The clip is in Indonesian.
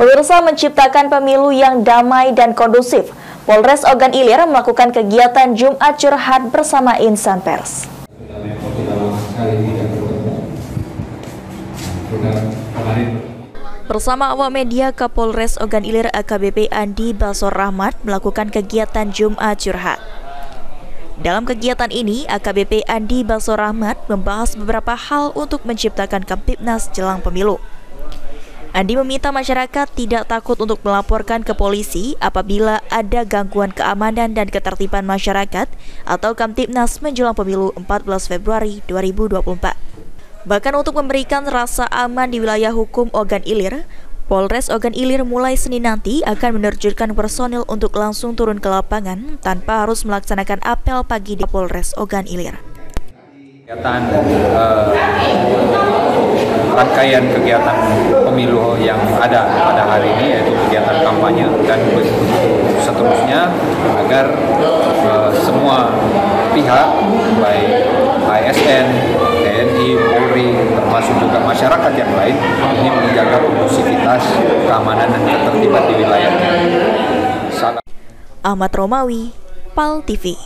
Pemirsa, menciptakan pemilu yang damai dan kondusif, Polres Ogan Ilir melakukan kegiatan Jumat Curhat bersama insan pers. Bersama awak media, Kapolres Ogan Ilir AKBP Andi Basor Rahmat melakukan kegiatan Jumat Curhat. Dalam kegiatan ini, AKBP Andi Basor Rahmat membahas beberapa hal untuk menciptakan Kamtibnas jelang pemilu. Andi meminta masyarakat tidak takut untuk melaporkan ke polisi apabila ada gangguan keamanan dan ketertiban masyarakat atau Kamtibnas menjelang pemilu 14 Februari 2024. Bahkan untuk memberikan rasa aman di wilayah hukum Ogan Ilir, Polres Ogan Ilir mulai Senin nanti akan menerjunkan personil untuk langsung turun ke lapangan tanpa harus melaksanakan apel pagi di Polres Ogan Ilir. Kegiatan rangkaian kegiatan pemilu yang ada pada hari ini, yaitu kegiatan kampanye dan seterusnya, agar semua pihak baik ASN, TNI, Polri, termasuk juga masyarakat yang lain ini menjaga kondusivitas, keamanan dan ketertiban di wilayahnya. Ahmad Romawi, PAL TV.